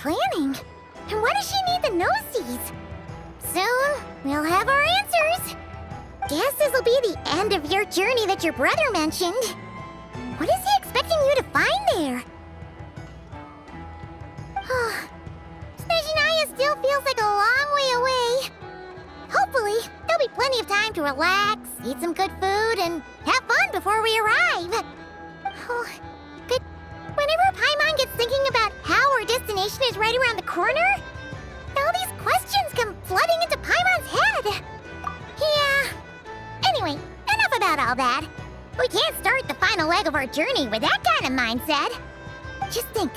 planning? And why does she need the nosesies? Soon, we'll have our answers. Guess this'll be the end of your journey that your brother mentioned. What is he expecting you to find there? Snezhnaya still feels like a long way away. Hopefully, there'll be plenty of time to relax, eat some good food, and have fun before we arrive. Oh, but whenever Paimon gets thinking about how our destination is right around the corner, all these questions come flooding into Paimon's head. Yeah. Anyway, enough about all that. We can't start the final leg of our journey with that kind of mindset. Just think,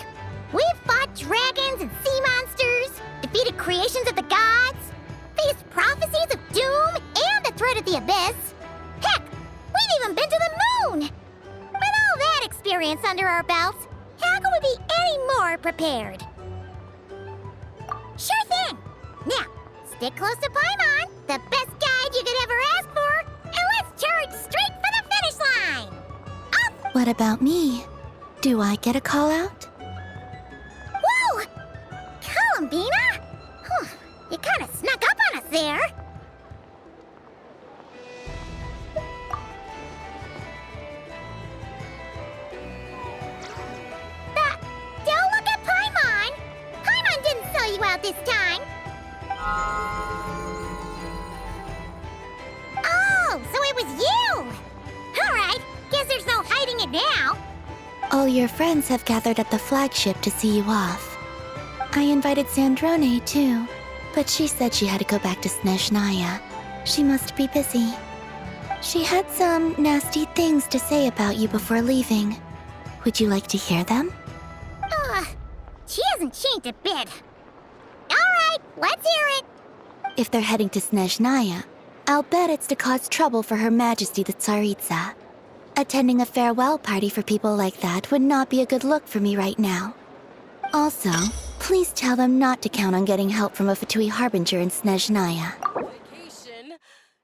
we've fought dragons and sea monsters, defeated creations of the gods, faced prophecies of doom and the threat of the abyss. Heck, we've even been to the moon! With all that experience under our belts, how can we be any more prepared? Sure thing! Now, stick close to Paimon, the best guide you could ever ask for, and let's charge straight for the finish line! Off! What about me? Do I get a call out? Whoa! Columbina? You kinda snuck up on us there. Don't look at Paimon! Paimon didn't sell you out this time! Oh, so it was you! Alright, guess there's no hiding it now. All your friends have gathered at the flagship to see you off. I invited Snezhnaya too, but she said she had to go back to Snezhnaya. She must be busy. She had some nasty things to say about you before leaving. Would you like to hear them? She hasn't changed a bit. Alright, let's hear it. If they're heading to Snezhnaya, I'll bet it's to cause trouble for Her Majesty the Tsaritsa. Attending a farewell party for people like that would not be a good look for me right now. Also, please tell them not to count on getting help from a Fatui Harbinger in Snezhnaya. Vacation?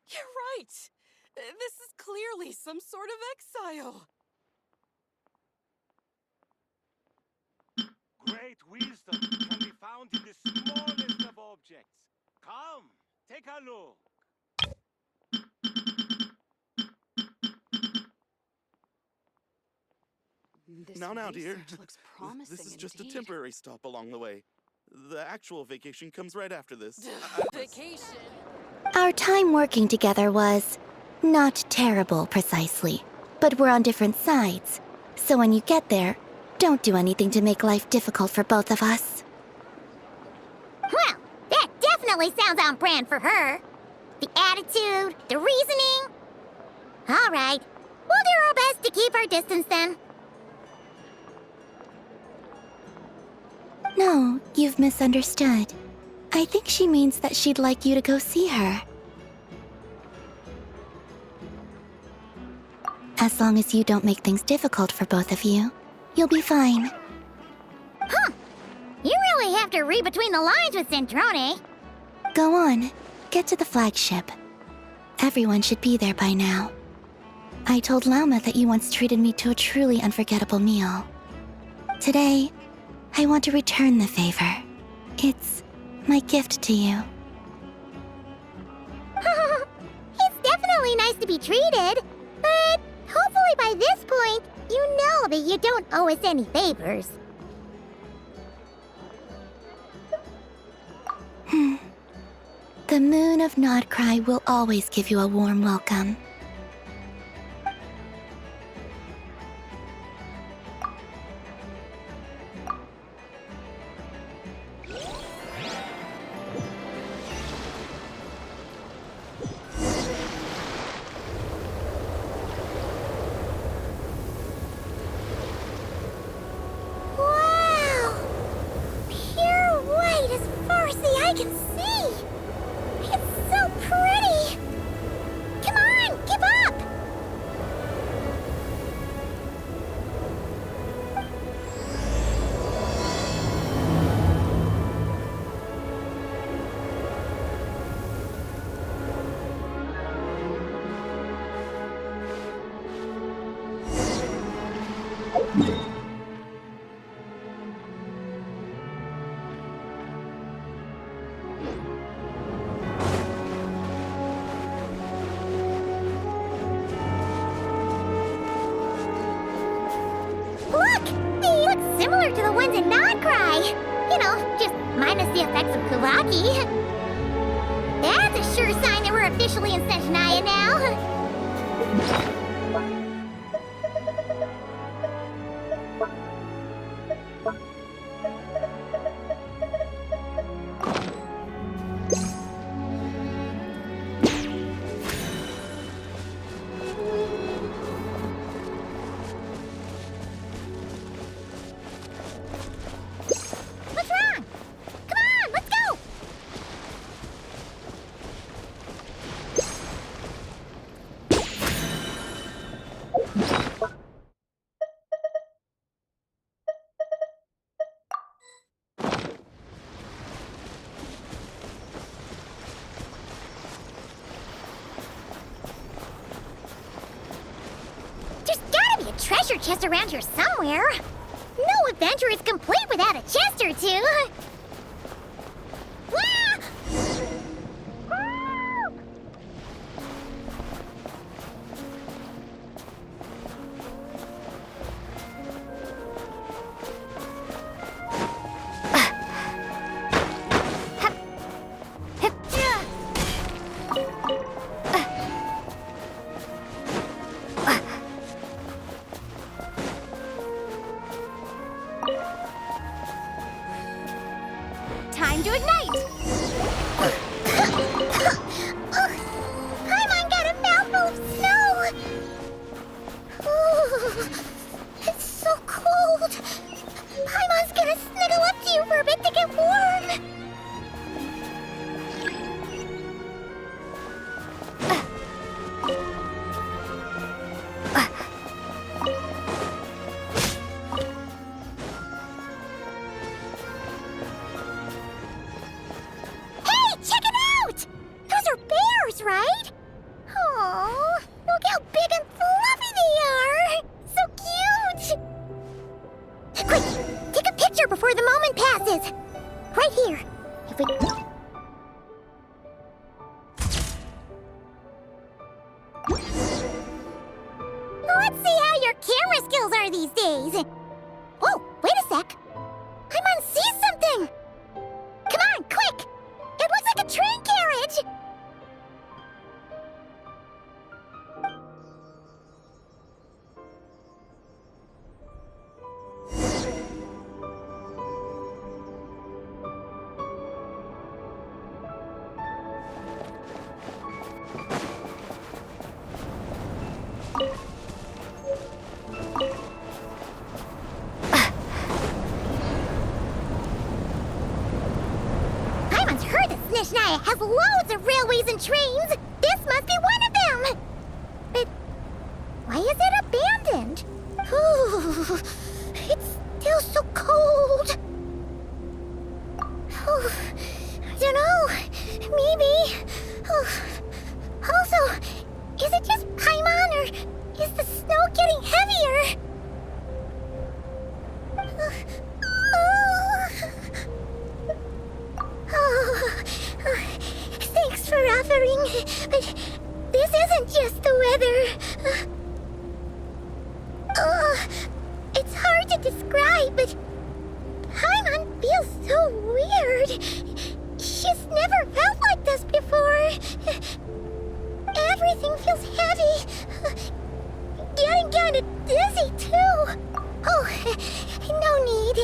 You're right. This is clearly some sort of exile. Great wisdom can be found in the smallest of objects. Come, take a look. Now, dear. Looks promising This is just a indeed. temporary stop along the way. The actual vacation comes right after this. Vacation? Our time working together was not terrible, precisely, but we're on different sides. So when you get there, don't do anything to make life difficult for both of us. Well, that definitely sounds on brand for her. The attitude, the reasoning. Alright, we'll do our best to keep our distance then. No, you've misunderstood. I think she means that she'd like you to go see her. As long as you don't make things difficult for both of you, you'll be fine. You really have to read between the lines with Zendrone. Go on, get to the flagship. Everyone should be there by now. I told Lauma that you once treated me to a truly unforgettable meal. Today, I want to return the favor. It's my gift to you. It's definitely nice to be treated, but hopefully by this point, you know that you don't owe us any favors. The moon of Nodcry will always give you a warm welcome. Wow! Pure white as far as the eye can see! It's so pretty! Come on, similar to the ones in Nodcry. You know, just minus the effects of Kuvaki. That's a sure sign that we're officially in Snezhnaya now. What's wrong? Come on, let's go! There's gotta be a treasure chest around here somewhere. No adventure is complete without a chest or two. Ah! Help! Time to ignite! Paimon got a mouthful of snow! Ooh, it's so cold! Paimon's gonna snuggle up to you for a bit to get warm! Hey, check it out! Those are bears, right? Oh, look how big and fluffy they are! So cute! Quick, take a picture before the moment passes. Right here. If we... Let's see how your camera skills are these days. Whoa, wait a sec. Paimon sees something. Come on, quick! It looks like a train carriage! Paimon's heard that Snezhnaya has loads of railways and trains. This must be one of them. But why is it abandoned? Ooh, it's still so cold. Ooh, I don't know. Maybe. Also, is it just Paimon or is the snow getting heavier? Thanks for offering, but this isn't just the weather. It's hard to describe, but Paimon feels so weird. She's never felt like this before. Everything feels heavy. Getting kind of dizzy, too. Oh, no need.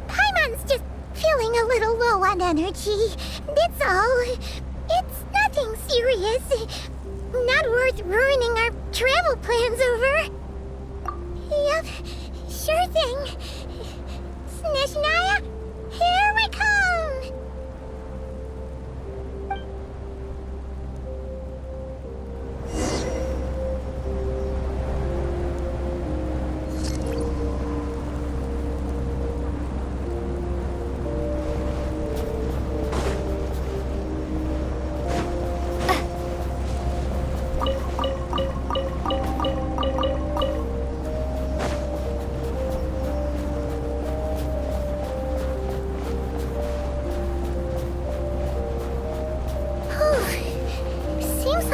Paimon's just feeling a little low on energy. That's all. It's nothing serious. Not worth ruining our travel plans over. Yep, sure thing. Snezhnaya, here we come!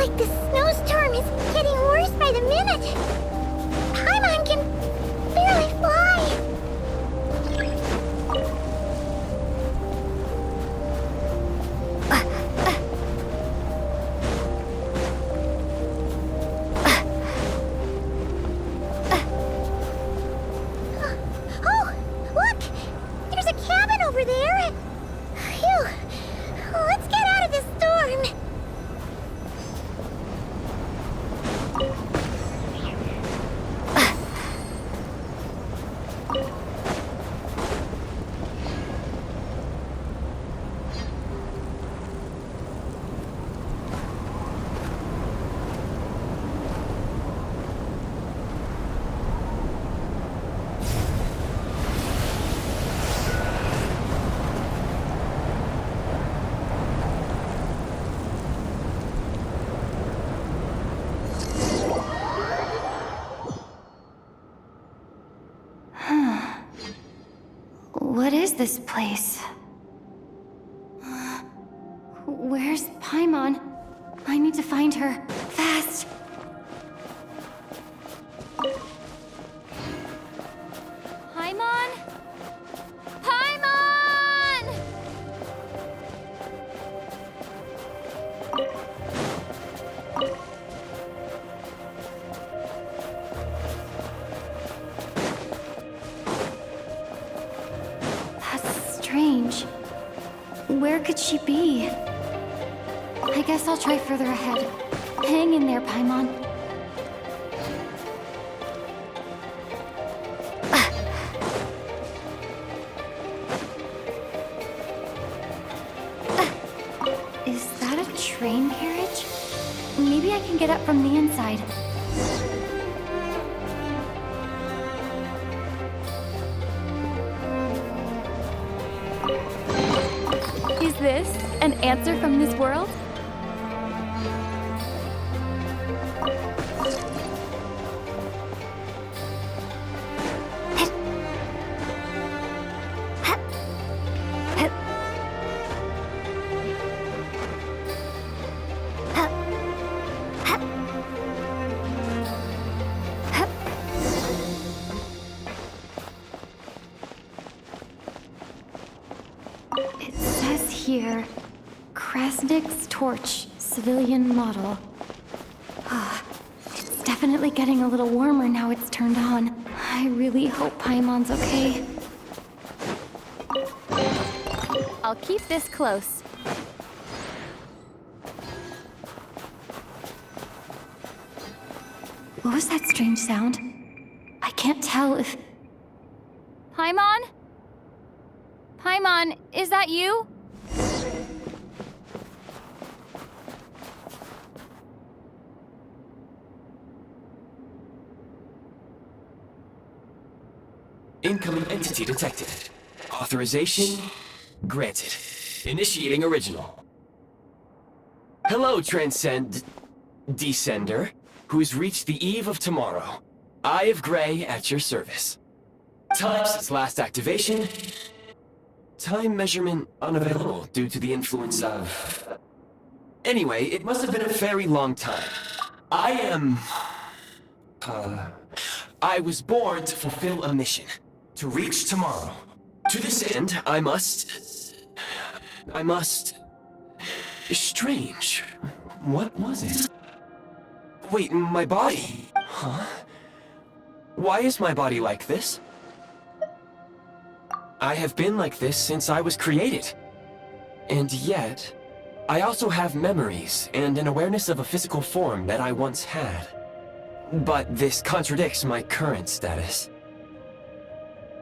like the snowstorm is getting worse by the minute. Paimon can barely fly. this place? Where's Paimon? I need to find her. Fast! Paimon? Paimon! That's strange. Where could she be? I guess I'll try further ahead. Hang in there, Paimon. Is that a train carriage? Maybe I can get up from the inside. Is this an answer from this world? It says here, Krasnik's torch, civilian model. It's definitely getting a little warmer now it's turned on. I really hope Paimon's okay. I'll keep this close. What was that strange sound? I can't tell if... Paimon? Paimon, is that you? Incoming entity detected. Authorization granted. Initiating original. Hello, Descender, who's reached the eve of tomorrow. Eye of Grey at your service. Time since last activation. Time measurement unavailable due to the influence of... Anyway, it must have been a very long time. I was born to fulfill a mission. To reach tomorrow. To this end, I must... Strange. What was it? Wait, my body? Huh? Why is my body like this? I have been like this since I was created. And yet, I also have memories and an awareness of a physical form that I once had. But this contradicts my current status.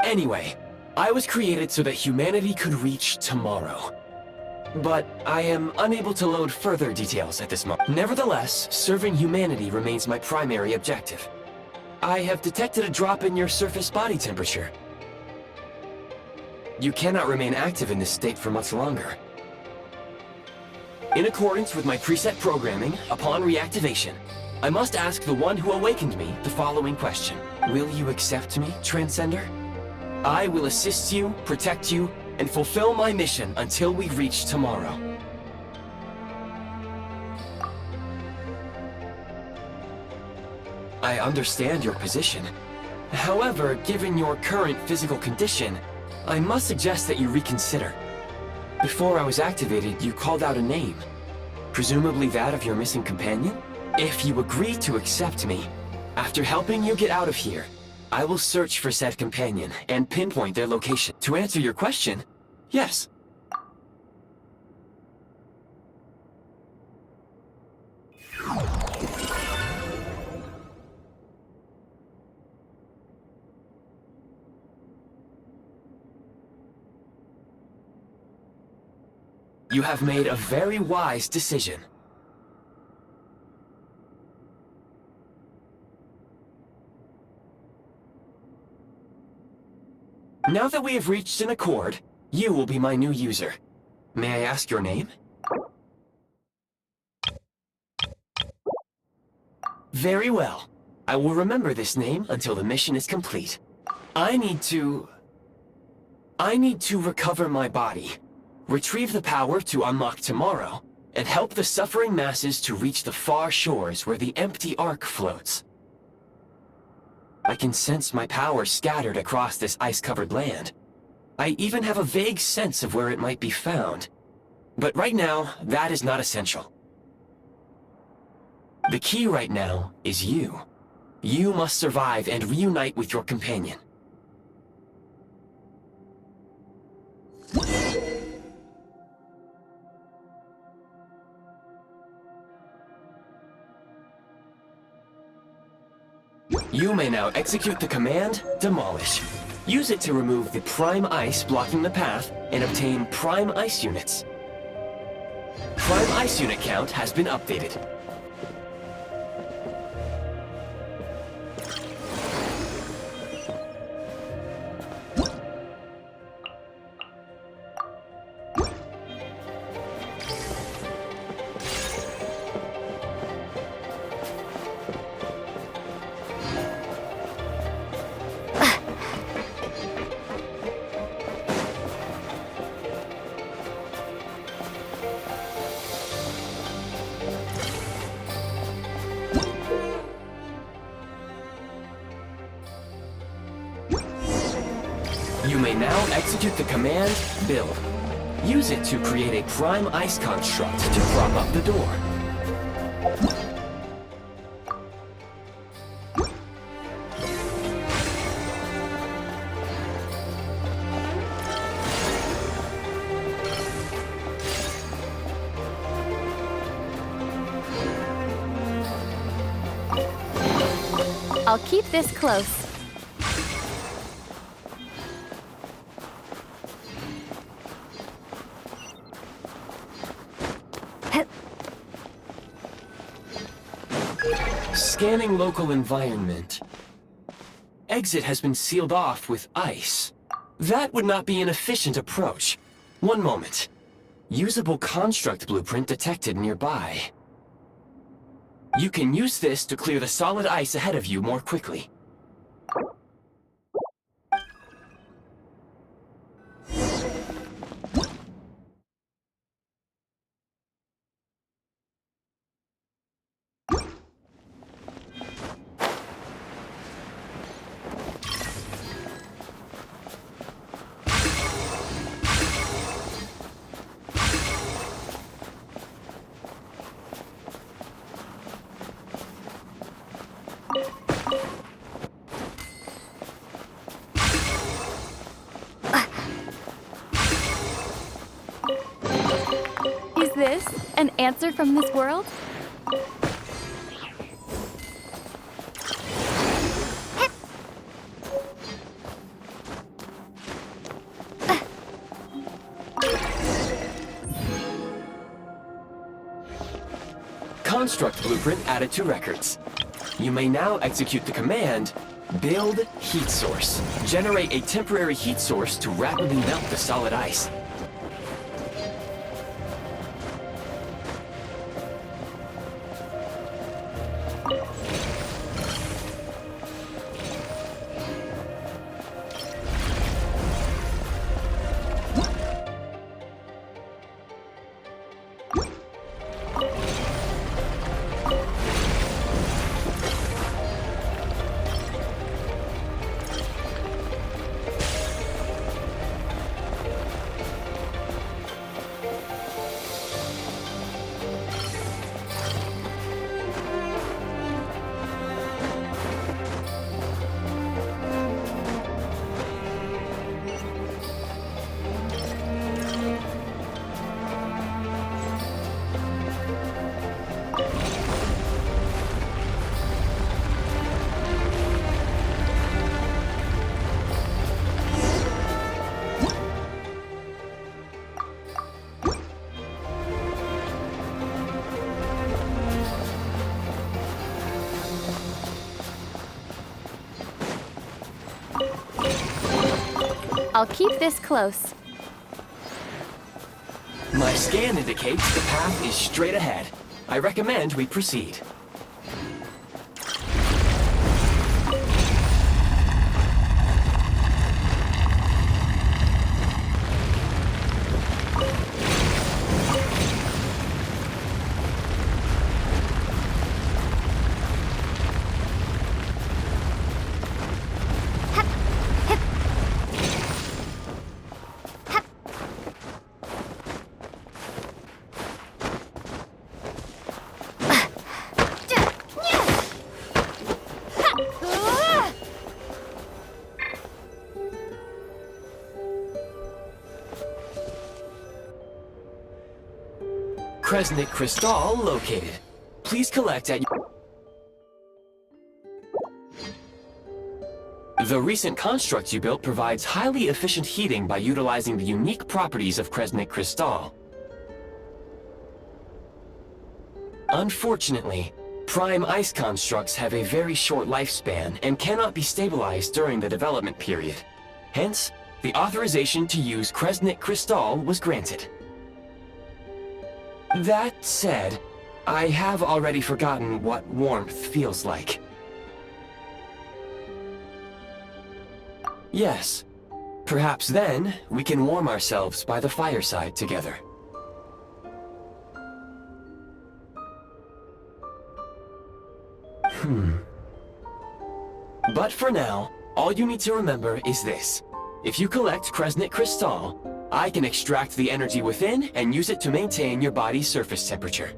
Anyway, I was created so that humanity could reach tomorrow. But I am unable to load further details at this moment. Nevertheless, serving humanity remains my primary objective. I have detected a drop in your surface body temperature. You cannot remain active in this state for much longer. In accordance with my preset programming, upon reactivation, I must ask the one who awakened me the following question. Will you accept me, Transcender? I will assist you, protect you, and fulfill my mission until we reach tomorrow. I understand your position. However, given your current physical condition, I must suggest that you reconsider. Before I was activated, you called out a name. Presumably that of your missing companion? If you agree to accept me, after helping you get out of here, I will search for said companion and pinpoint their location. To answer your question, yes. You have made a very wise decision. Now that we have reached an accord, you will be my new user. May I ask your name? Very well. I will remember this name until the mission is complete. I need to... I need to recover my body, retrieve the power to unlock tomorrow, and help the suffering masses to reach the far shores where the empty Ark floats. I can sense my power scattered across this ice-covered land. I even have a vague sense of where it might be found. But right now, that is not essential. The key right now is you. You must survive and reunite with your companion. You may now execute the command, Demolish. Use it to remove the Prime Ice blocking the path and obtain Prime Ice units. Prime Ice unit count has been updated. You may now execute the command, Build. Use it to create a Prime Ice construct to prop up the door. I'll keep this close. Scanning local environment. Exit has been sealed off with ice. That would not be an efficient approach. One moment. Usable construct blueprint detected nearby. You can use this to clear the solid ice ahead of you more quickly. Is this an answer from this world? Construct blueprint added to records. You may now execute the command, Build Heat Source. Generate a temporary heat source to rapidly melt the solid ice. I'll keep this close. My scan indicates the path is straight ahead. I recommend we proceed. Kresnik Crystal located. Please collect at your... The recent construct you built provides highly efficient heating by utilizing the unique properties of Kresnik Crystal. Unfortunately, prime ice constructs have a very short lifespan and cannot be stabilized during the development period. Hence, the authorization to use Kresnik Crystal was granted. That said, I have already forgotten what warmth feels like. Yes, perhaps then we can warm ourselves by the fireside together. But for now, all you need to remember is this. If you collect Kresnik Crystal, I can extract the energy within and use it to maintain your body's surface temperature.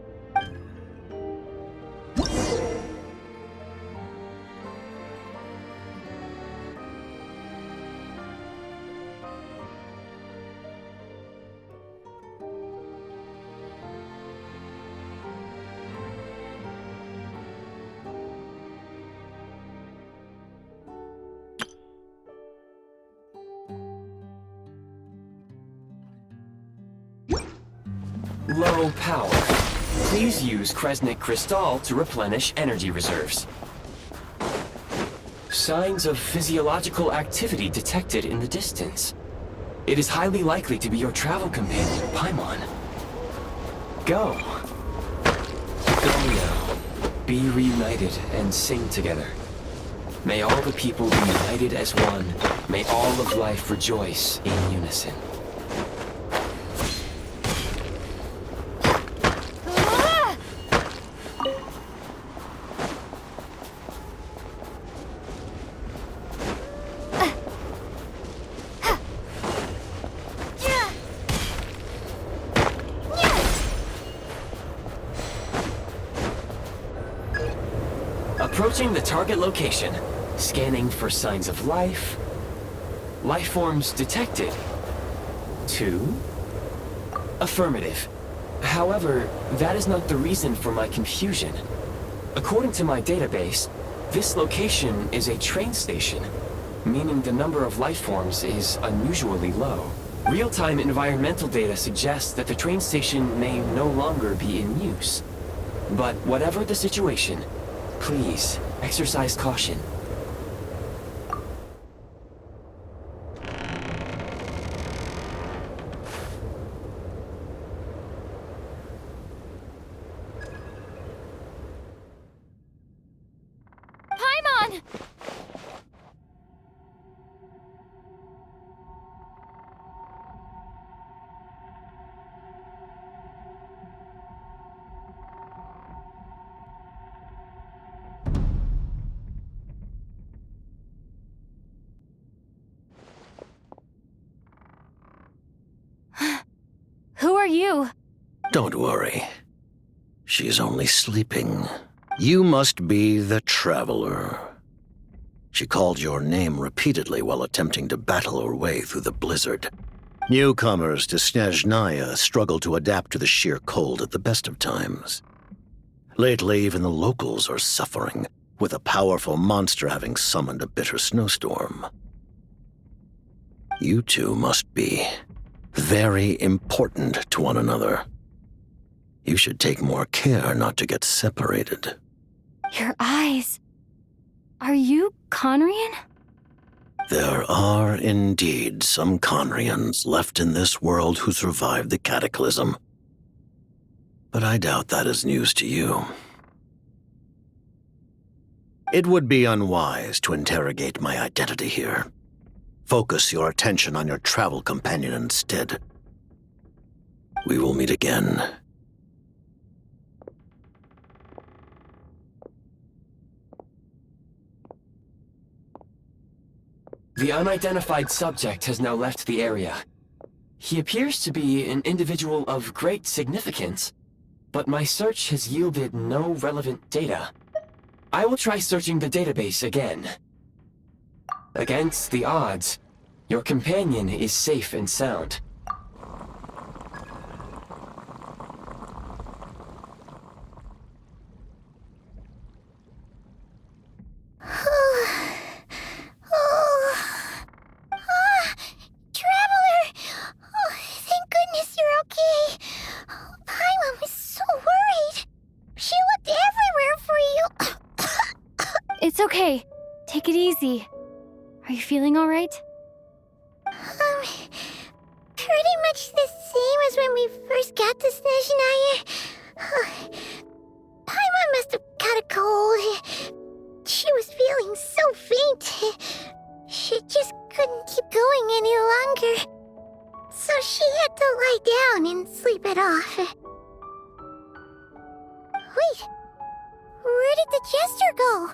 Low power. Please use Kresnik Crystal to replenish energy reserves. Signs of physiological activity detected in the distance. It is highly likely to be your travel companion, Paimon. Go. Go now. Be reunited and sing together. May all the people be united as one. May all of life rejoice in unison. Approaching the target location, scanning for signs of life. Life forms detected. 2. Affirmative. However, that is not the reason for my confusion. According to my database, this location is a train station, meaning the number of life forms is unusually low. Real-time environmental data suggests that the train station may no longer be in use. But whatever the situation, please, exercise caution. Paimon! Who are you? Don't worry. She's only sleeping. You must be the Traveler. She called your name repeatedly while attempting to battle her way through the blizzard. Newcomers to Snezhnaya struggle to adapt to the sheer cold at the best of times. Lately, even the locals are suffering, with a powerful monster having summoned a bitter snowstorm. You two must be very important to one another. You should take more care not to get separated. Your eyes. Are you Conrian? There are indeed some Conrians left in this world who survived the cataclysm. But I doubt that is news to you. It would be unwise to interrogate my identity here. Focus your attention on your travel companion instead. We will meet again. The unidentified subject has now left the area. He appears to be an individual of great significance, but my search has yielded no relevant data. I will try searching the database again. Against the odds, your companion is safe and sound. It's okay. Take it easy. Are you feeling alright? Pretty much the same as when we first got to Snezhnaya. Paimon must have caught a cold. She was feeling so faint. She just couldn't keep going any longer. So she had to lie down and sleep it off. Wait, where did the jester go?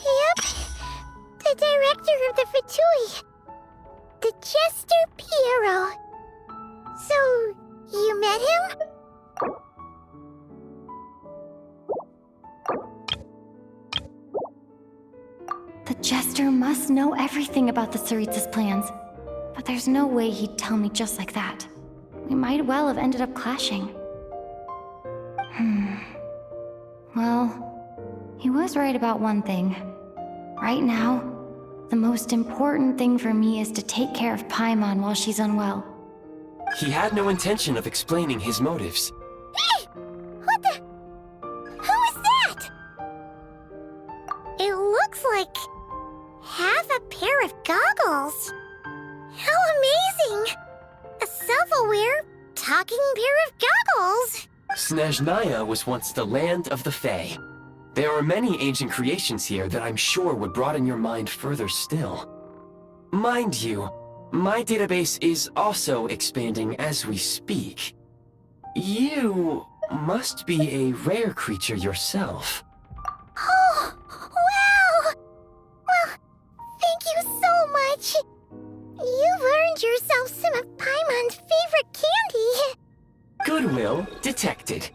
Yep, the director of the Fatui. The Jester Piero. So, you met him? The Jester must know everything about the Tsaritsa's plans. But there's no way he'd tell me just like that. We might well have ended up clashing. Well, he was right about one thing. Right now, the most important thing for me is to take care of Paimon while she's unwell. He had no intention of explaining his motives. Hey! What the? Who is that? It looks like half a pair of goggles. How amazing! A self-aware, talking pair of goggles! Snezhnaya was once the land of the Fae. There are many ancient creations here that I'm sure would broaden your mind further still. Mind you, my database is also expanding as we speak. You must be a rare creature yourself. Oh, wow! Well, thank you so much! You've earned yourself some of Paimon's favorite candy! Goodwill detected.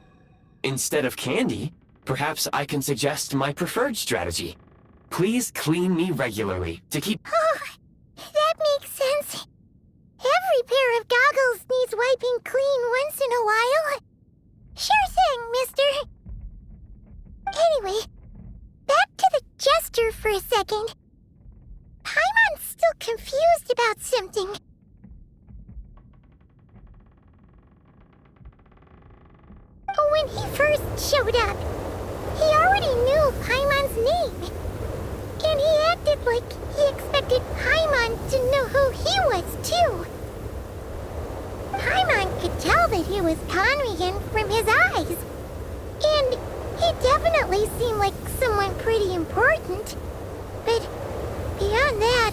Instead of candy, perhaps I can suggest my preferred strategy. Please clean me regularly to keep— Oh, that makes sense. Every pair of goggles needs wiping clean once in a while. Sure thing, mister. Anyway, back to the Jester for a second. Paimon's still confused about something. When he first showed up, he already knew Paimon's name. And he acted like he expected Paimon to know who he was, too. Paimon could tell that he was Conrian from his eyes. And he definitely seemed like someone pretty important. But beyond that,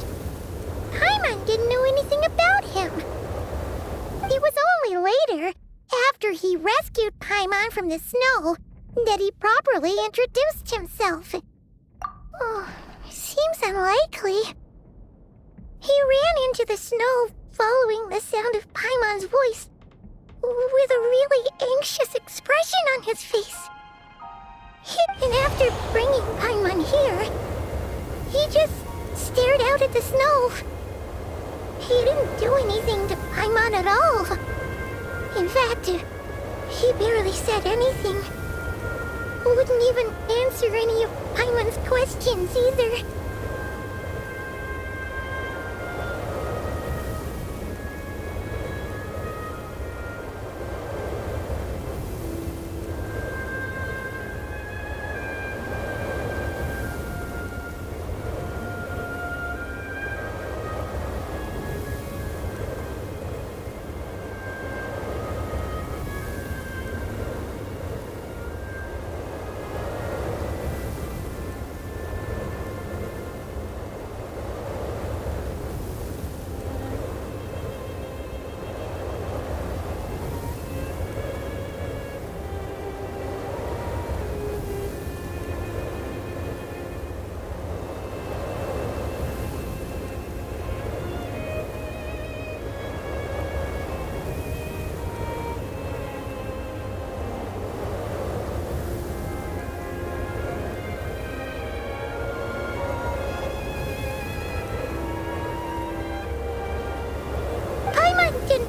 Paimon didn't know anything about him. It was only later, after he rescued Paimon from the snow, that he properly introduced himself. Oh, seems unlikely. He ran into the snow following the sound of Paimon's voice, with a really anxious expression on his face. And after bringing Paimon here, he just stared out at the snow. He didn't do anything to Paimon at all. In fact, he barely said anything. Wouldn't even answer any of Paimon's questions either.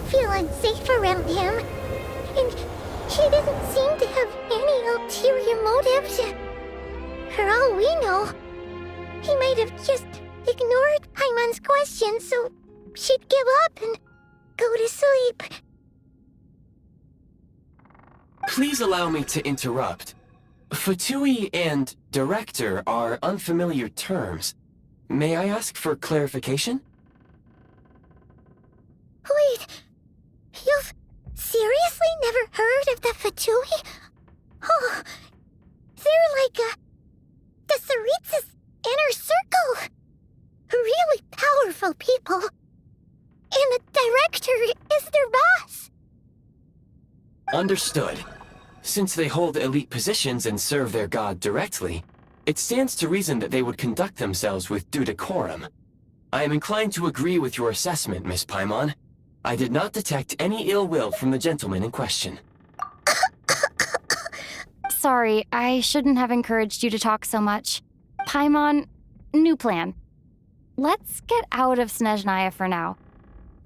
Feel unsafe around him, and he didn't seem to have any ulterior motives. For all we know, he might have just ignored Paimon's questions so she'd give up and go to sleep. Please allow me to interrupt. Fatui and director are unfamiliar terms. May I ask for clarification? Wait, you've seriously never heard of the Fatui? Oh, they're like the Tsaritsa's inner circle. Really powerful people. And the director is their boss. Understood. Since they hold elite positions and serve their god directly, it stands to reason that they would conduct themselves with due decorum. I am inclined to agree with your assessment, Miss Paimon. I did not detect any ill will from the gentleman in question. Sorry, I shouldn't have encouraged you to talk so much. Paimon, new plan. Let's get out of Snezhnaya for now.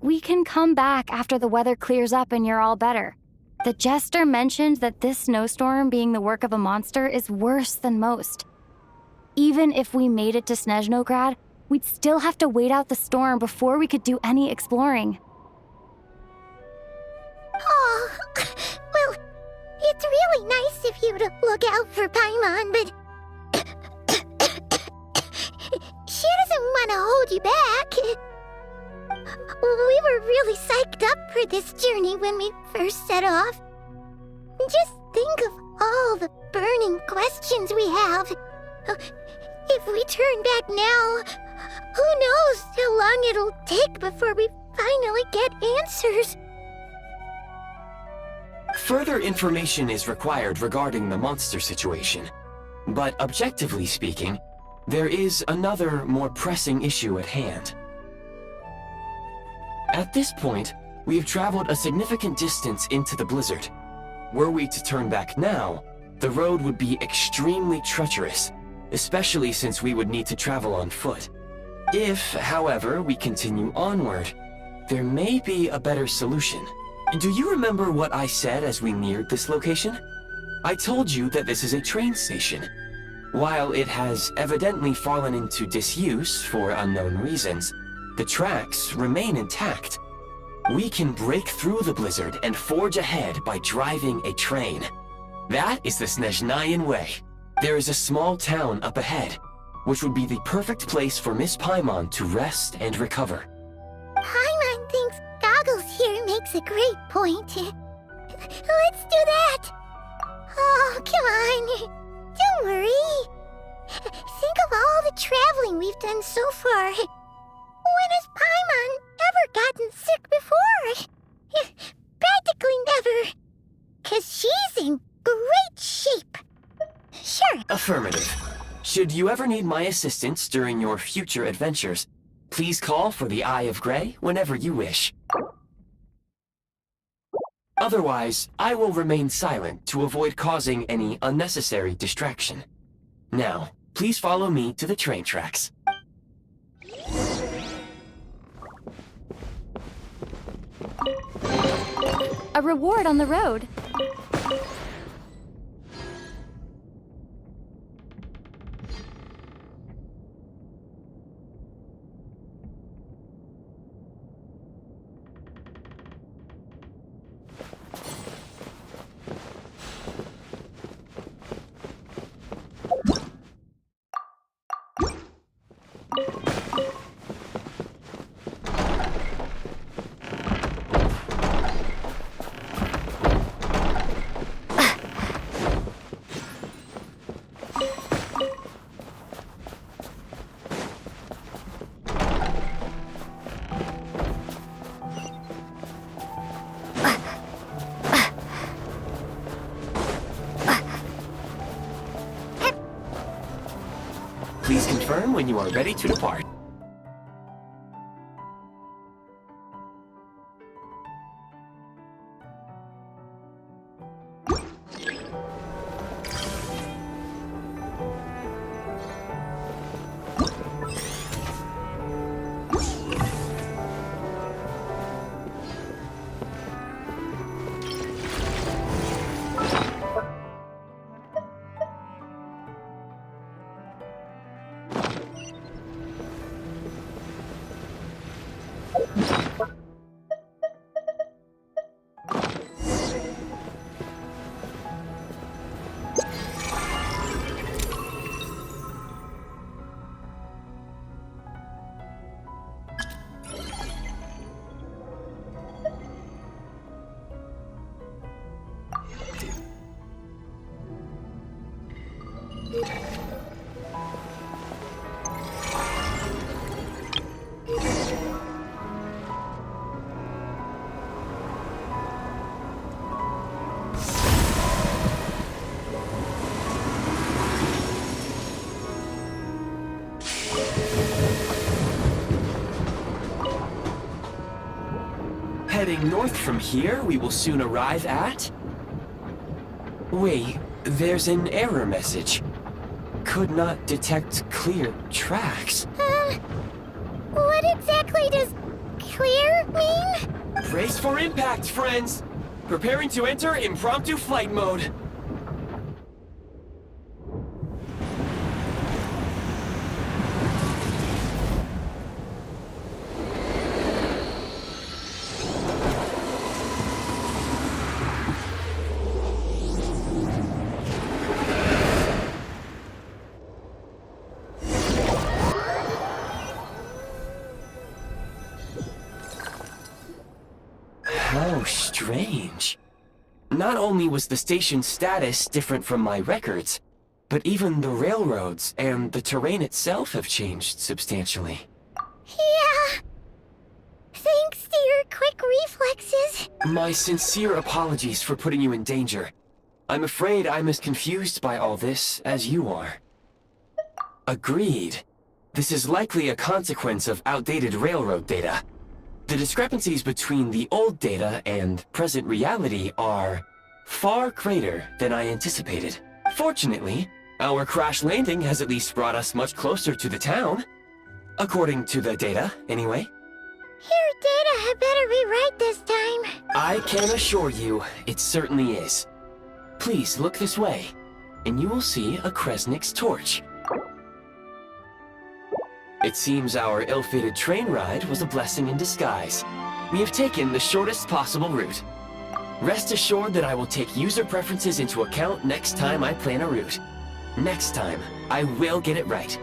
We can come back after the weather clears up and you're all better. The jester mentioned that this snowstorm being the work of a monster is worse than most. Even if we made it to Snezhnograd, we'd still have to wait out the storm before we could do any exploring. Oh, well, it's really nice of you to look out for Paimon, but she doesn't want to hold you back. We were really psyched up for this journey when we first set off. Just think of all the burning questions we have. If we turn back now, who knows how long it'll take before we finally get answers. Further information is required regarding the monster situation. But objectively speaking, there is another, more pressing issue at hand. At this point, we have traveled a significant distance into the blizzard. Were we to turn back now, the road would be extremely treacherous, especially since we would need to travel on foot. If, however, we continue onward, there may be a better solution. Do you remember what I said as we neared this location? I told you that this is a train station. While it has evidently fallen into disuse for unknown reasons, the tracks remain intact. We can break through the blizzard and forge ahead by driving a train. That is the Snezhnayan way. There is a small town up ahead, which would be the perfect place for Miss Paimon to rest and recover. Paimon thinks Goggles here makes a great point. Let's do that. Oh, come on. Don't worry. Think of all the traveling we've done so far. When has Paimon ever gotten sick before? Practically never. 'Cause she's in great shape. Sure. Affirmative. Should you ever need my assistance during your future adventures, please call for the Eye of Grey whenever you wish. Otherwise, I will remain silent to avoid causing any unnecessary distraction. Now, please follow me to the train tracks. A reward on the road. Please confirm when you are ready to depart. Heading north from here, we will soon arrive at... Wait, there's an error message. Could not detect clear tracks. What exactly does clear mean? Brace for impact, friends! Preparing to enter impromptu flight mode. How strange. Not only was the station's status different from my records, but even the railroads and the terrain itself have changed substantially. Yeah. Thanks to your quick reflexes. My sincere apologies for putting you in danger. I'm afraid I'm as confused by all this as you are. Agreed. This is likely a consequence of outdated railroad data. The discrepancies between the old data and present reality are far greater than I anticipated. Fortunately, our crash landing has at least brought us much closer to the town. According to the data, anyway. Your data had better be right this time. I can assure you, it certainly is. Please look this way, and you will see a Kresnik's torch. It seems our ill-fated train ride was a blessing in disguise. We have taken the shortest possible route. Rest assured that I will take user preferences into account next time I plan a route. Next time, I will get it right.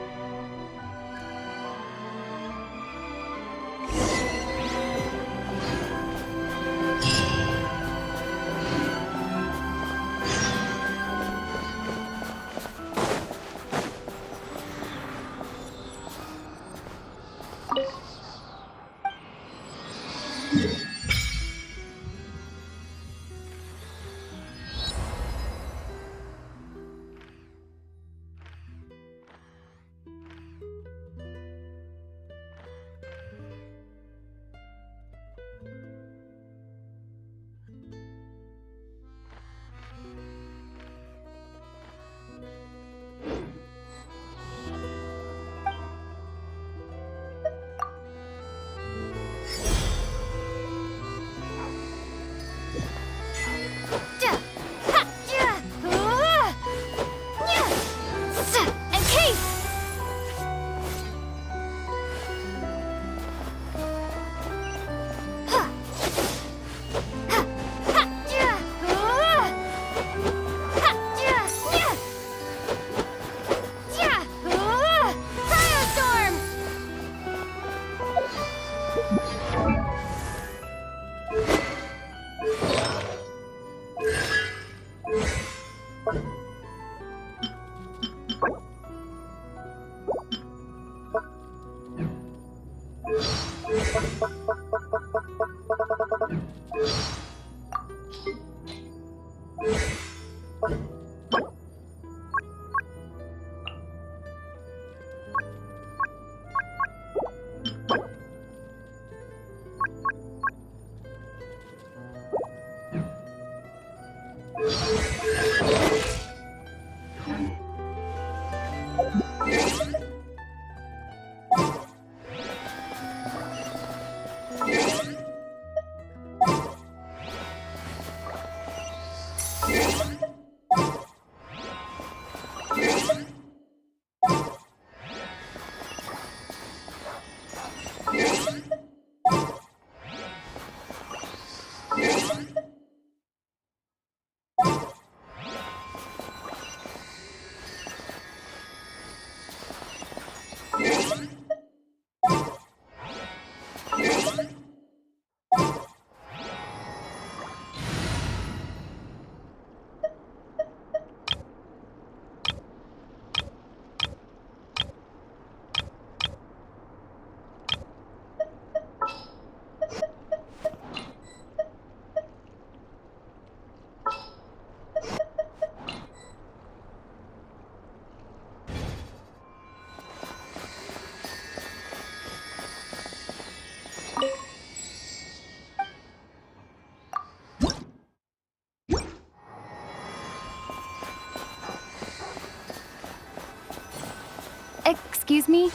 Excuse me?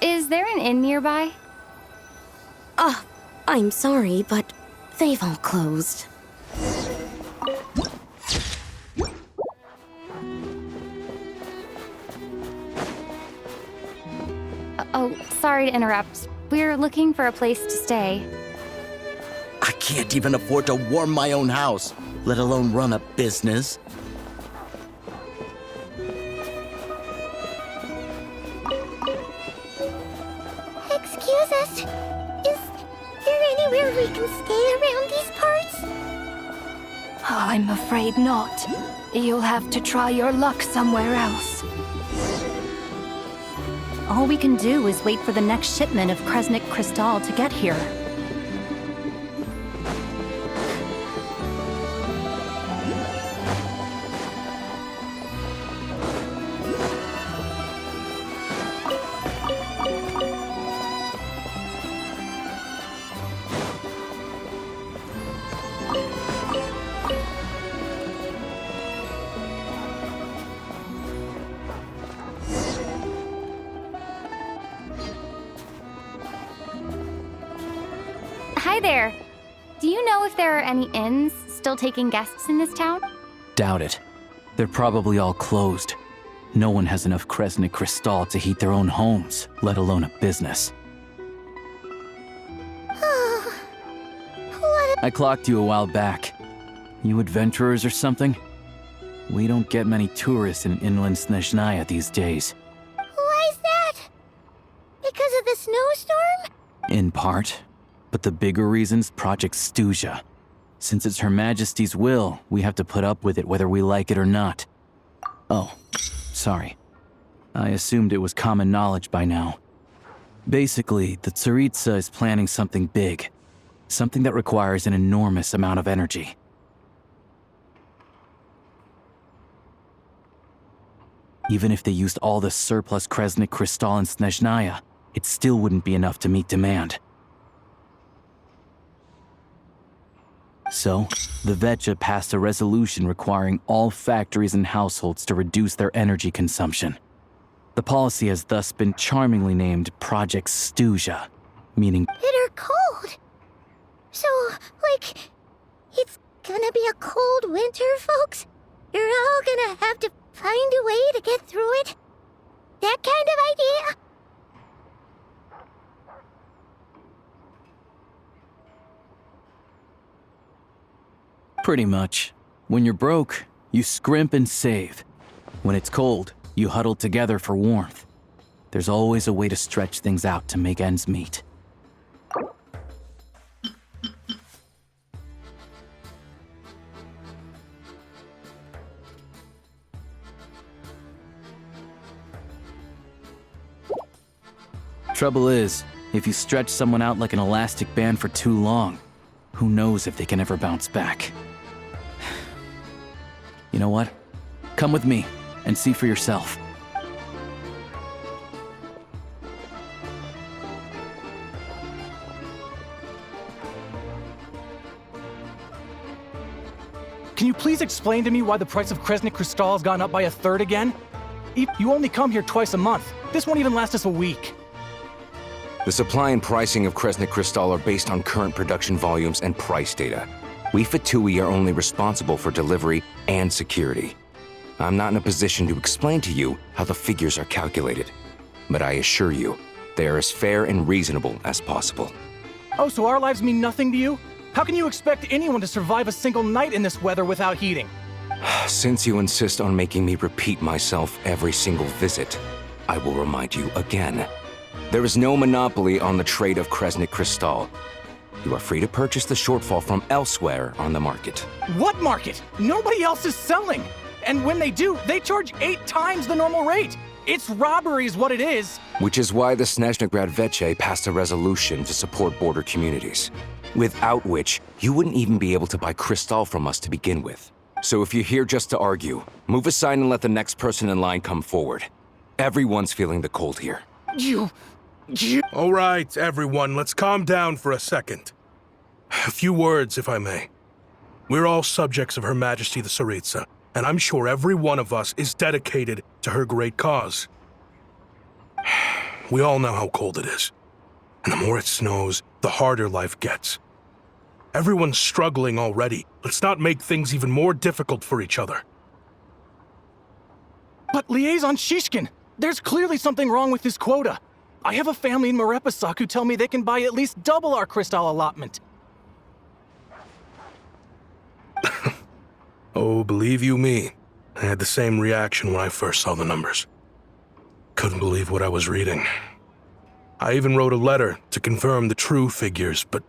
Is there an inn nearby? I'm sorry, but they've all closed. Oh, sorry to interrupt. We're looking for a place to stay. I can't even afford to warm my own house, let alone run a business. Excuse us. Is there anywhere we can stay around these parts? I'm afraid not. You'll have to try your luck somewhere else. All we can do is wait for the next shipment of Kresnik Crystal to get here. Hi there. Do you know if there are any inns still taking guests in this town? Doubt it. They're probably all closed. No one has enough Kresnik Crystal to heat their own homes, let alone a business. I clocked you a while back. You adventurers or something? We don't get many tourists in inland Snezhnaya these days. Why is that? Because of the snowstorm? In part. But the bigger reason's Project Snezhnaya. Since it's Her Majesty's will, we have to put up with it whether we like it or not. Oh, sorry. I assumed it was common knowledge by now. Basically, the Tsaritsa is planning something big. Something that requires an enormous amount of energy. Even if they used all the surplus Kresnik Crystal in Snezhnaya, it still wouldn't be enough to meet demand. So, the Vetcha passed a resolution requiring all factories and households to reduce their energy consumption. The policy has thus been charmingly named Project Snezhnaya, meaning Bitter cold. So, like, it's gonna be a cold winter, folks? You're all gonna have to find a way to get through it? That kind of idea? pretty much. When you're broke, you scrimp and save. When it's cold, you huddle together for warmth. There's always a way to stretch things out to make ends meet. Trouble is, if you stretch someone out like an elastic band for too long, who knows if they can ever bounce back. You know what? Come with me and see for yourself. Can you please explain to me why the price of Kresnik Crystal has gone up by 1/3 again? You only come here twice a month. This won't even last us a week. The supply and pricing of Kresnik Crystal are based on current production volumes and price data. We Fatui are only responsible for delivery and security. I'm not in a position to explain to you how the figures are calculated, but I assure you, they are as fair and reasonable as possible. Oh, so our lives mean nothing to you? How can you expect anyone to survive a single night in this weather without heating? Since you insist on making me repeat myself every single visit, I will remind you again. There is no monopoly on the trade of Kresnik Crystal. You are free to purchase the shortfall from elsewhere on the market. What market? Nobody else is selling. And when they do, they charge 8 times the normal rate. It's robbery is what it is. Which is why the Snezhnaya Vetche passed a resolution to support border communities, without which you wouldn't even be able to buy Crystal from us to begin with. So if you're here just to argue, move aside and let the next person in line come forward. Everyone's feeling the cold here. All right, everyone, let's calm down for a second. A few words, if I may. We're all subjects of Her Majesty the Tsaritsa, and I'm sure every one of us is dedicated to her great cause. We all know how cold it is. And the more it snows, the harder life gets. Everyone's struggling already. Let's not make things even more difficult for each other. But Liaison Shishkin, there's clearly something wrong with this quota. I have a family in Marepasak who tell me they can buy at least double our crystal allotment. Oh, believe you me, I had the same reaction when I first saw the numbers. Couldn't believe what I was reading. I even wrote a letter to confirm the true figures, but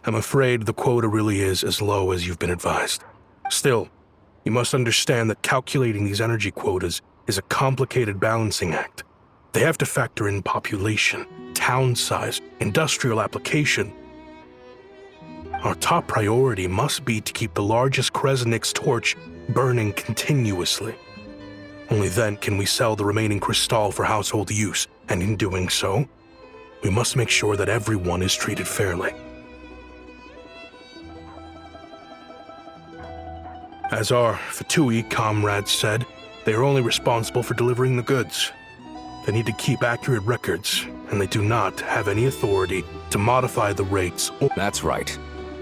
I'm afraid the quota really is as low as you've been advised. Still, you must understand that calculating these energy quotas is a complicated balancing act. They have to factor in population, town size, industrial application. Our top priority must be to keep the largest Kresnik's torch burning continuously. Only then can we sell the remaining crystal for household use, and in doing so, we must make sure that everyone is treated fairly. As our Fatui comrades said, they are only responsible for delivering the goods. They need to keep accurate records, and they do not have any authority to modify the rates or— That's right.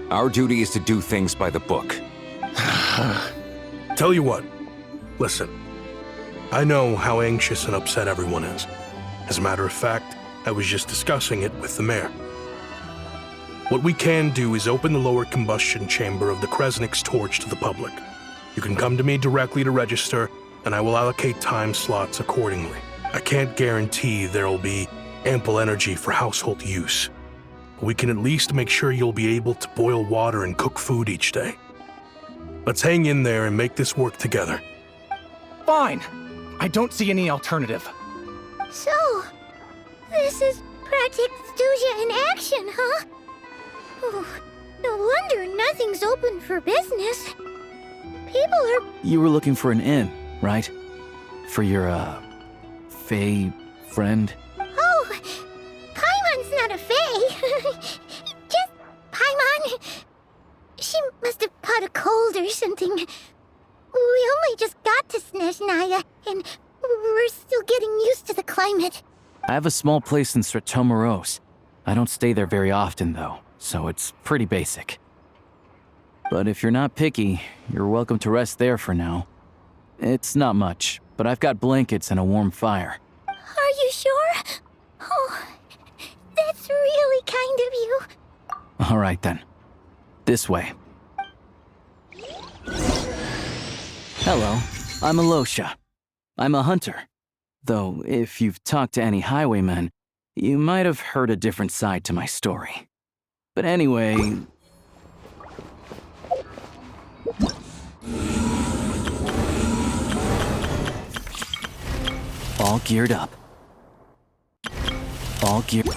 Our duty is to do things by the book. Tell you what, listen. I know how anxious and upset everyone is. As a matter of fact, I was just discussing it with the mayor. What we can do is open the lower combustion chamber of the Kresnik's torch to the public. You can come to me directly to register, and I will allocate time slots accordingly. I can't guarantee there will be ample energy for household use. We can at least make sure you'll be able to boil water and cook food each day. Let's hang in there and make this work together. Fine. I don't see any alternative. So, this is Project Stuzha in action, huh? Oh, no wonder nothing's open for business. People are— You were looking for an inn, right? For your, Fae friend? Oh, Paimon's not a Fae. Just Paimon. She must have caught a cold or something. We only just got to Snezhnaya, and we're still getting used to the climate. I have a small place in Stratomaros. I don't stay there very often, though, so it's pretty basic. But if you're not picky, you're welcome to rest there for now. It's not much, but I've got blankets and a warm fire. Are you sure? Oh, that's really kind of you. All right, then. This way. Hello, I'm Alosha. I'm a hunter. Though, if you've talked to any highwaymen, you might have heard a different side to my story. But anyway... All geared up. All geared...